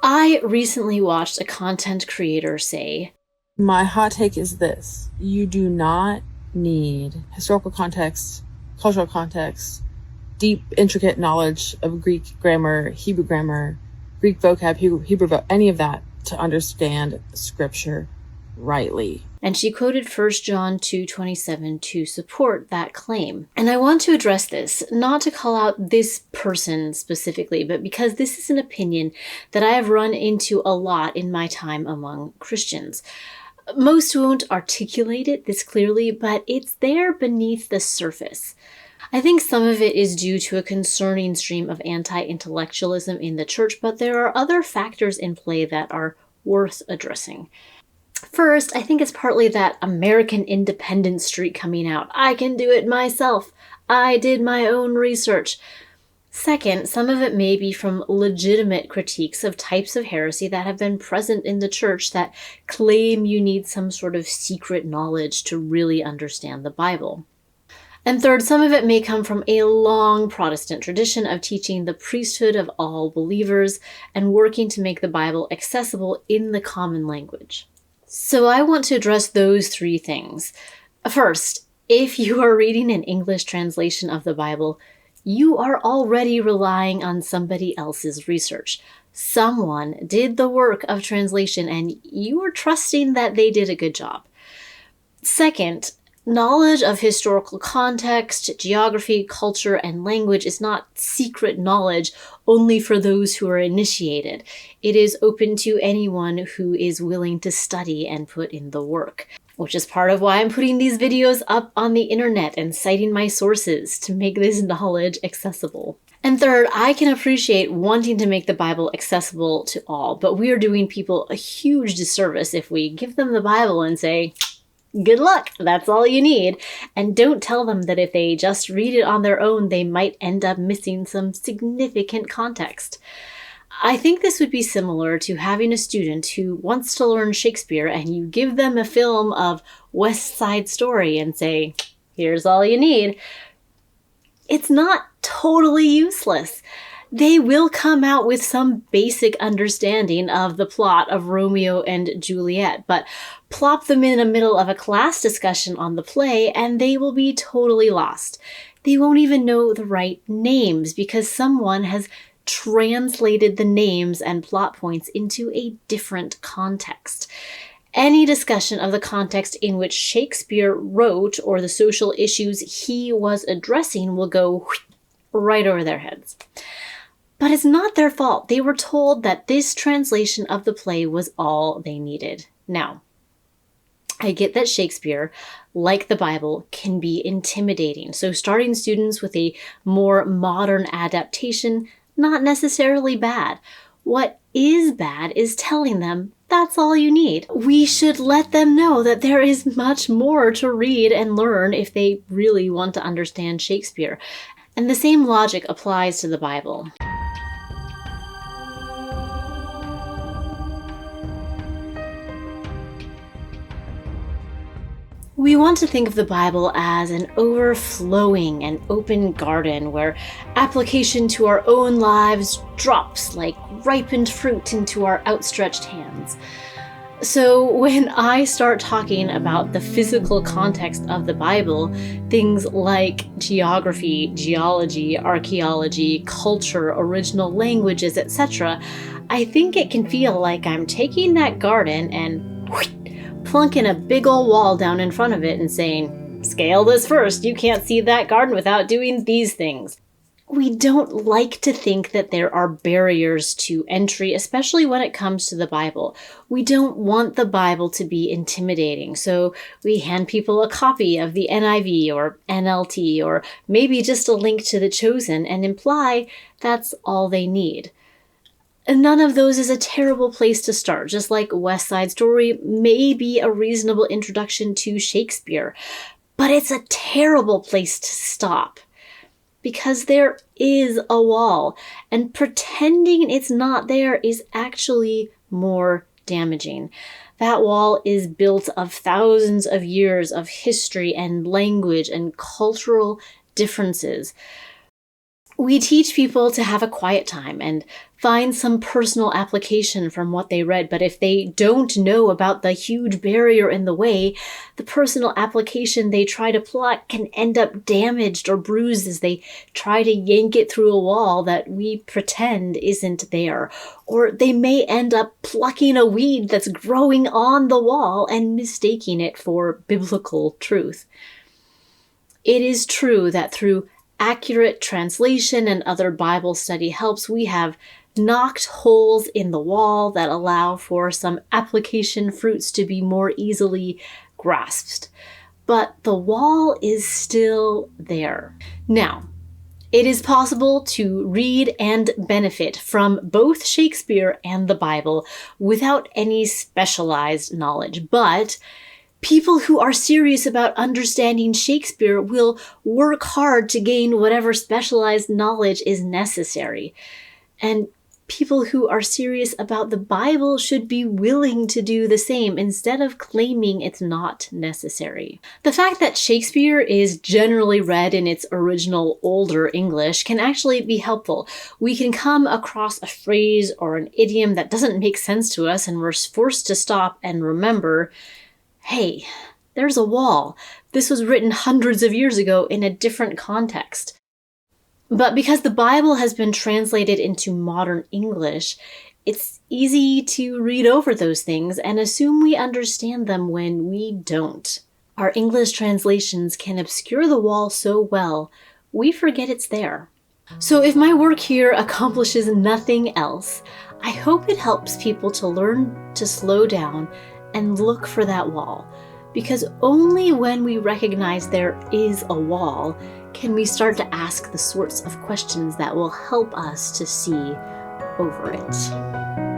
I recently watched a content creator say, my hot take is this: you do not need historical context, cultural context, deep, intricate knowledge of Greek grammar, Greek vocab, Hebrew any of that to understand scripture rightly. And she quoted 1 John 2:27 to support that claim. And I want to address this, not to call out this person specifically, but because this is an opinion that I have run into a lot in my time among Christians. Most won't articulate it this clearly, but it's there beneath the surface. I think some of it is due to a concerning stream of anti-intellectualism in the church, but there are other factors in play that are worth addressing. First, I think it's partly that American independence streak coming out. I can do it myself. I did my own research. Second, some of it may be from legitimate critiques of types of heresy that have been present in the church that claim you need some sort of secret knowledge to really understand the Bible. And third, some of it may come from a long Protestant tradition of teaching the priesthood of all believers and working to make the Bible accessible in the common language. So I want to address those three things. First, if you are reading an English translation of the Bible, you are already relying on somebody else's research. Someone did the work of translation and you are trusting that they did a good job. Second, knowledge of historical context, geography, culture, and language is not secret knowledge only for those who are initiated. It is open to anyone who is willing to study and put in the work, which is part of why I'm putting these videos up on the internet and citing my sources to make this knowledge accessible. And third, I can appreciate wanting to make the Bible accessible to all, but we are doing people a huge disservice if we give them the Bible and say, good luck, that's all you need, and don't tell them that if they just read it on their own, they might end up missing some significant context. I think this would be similar to having a student who wants to learn Shakespeare and you give them a film of West Side Story and say, here's all you need. It's not totally useless. They will come out with some basic understanding of the plot of Romeo and Juliet, but plop them in the middle of a class discussion on the play and they will be totally lost. They won't even know the right names because someone has translated the names and plot points into a different context. Any discussion of the context in which Shakespeare wrote or the social issues he was addressing will go right over their heads. But it's not their fault. They were told that this translation of the play was all they needed. Now, I get that Shakespeare, like the Bible, can be intimidating. So starting students with a more modern adaptation, not necessarily bad. What is bad is telling them that's all you need. We should let them know that there is much more to read and learn if they really want to understand Shakespeare. And the same logic applies to the Bible. We want to think of the Bible as an overflowing and open garden where application to our own lives drops like ripened fruit into our outstretched hands. So when I start talking about the physical context of the Bible, things like geography, geology, archaeology, culture, original languages, etc., I think it can feel like I'm taking that garden and plunking a big old wall down in front of it and saying, scale this first, you can't see that garden without doing these things. We don't like to think that there are barriers to entry, especially when it comes to the Bible. We don't want the Bible to be intimidating, so we hand people a copy of the NIV or NLT or maybe just a link to the Chosen and imply that's all they need. And none of those is a terrible place to start, just like West Side Story may be a reasonable introduction to Shakespeare. But it's a terrible place to stop, because there is a wall, and pretending it's not there is actually more damaging. That wall is built of thousands of years of history and language and cultural differences. We teach people to have a quiet time and find some personal application from what they read, but if they don't know about the huge barrier in the way, the personal application they try to pluck can end up damaged or bruised as they try to yank it through a wall that we pretend isn't there. Or they may end up plucking a weed that's growing on the wall and mistaking it for biblical truth. It is true that through accurate translation and other Bible study helps, we have knocked holes in the wall that allow for some application fruits to be more easily grasped. But the wall is still there. Now, it is possible to read and benefit from both Shakespeare and the Bible without any specialized knowledge, but people who are serious about understanding Shakespeare will work hard to gain whatever specialized knowledge is necessary. And people who are serious about the Bible should be willing to do the same instead of claiming it's not necessary. The fact that Shakespeare is generally read in its original older English can actually be helpful. We can come across a phrase or an idiom that doesn't make sense to us, and we're forced to stop and remember, hey, there's a wall. This was written hundreds of years ago in a different context. But because the Bible has been translated into modern English, it's easy to read over those things and assume we understand them when we don't. Our English translations can obscure the wall so well, we forget it's there. So if my work here accomplishes nothing else, I hope it helps people to learn to slow down and look for that wall, because only when we recognize there is a wall can we start to ask the sorts of questions that will help us to see over it.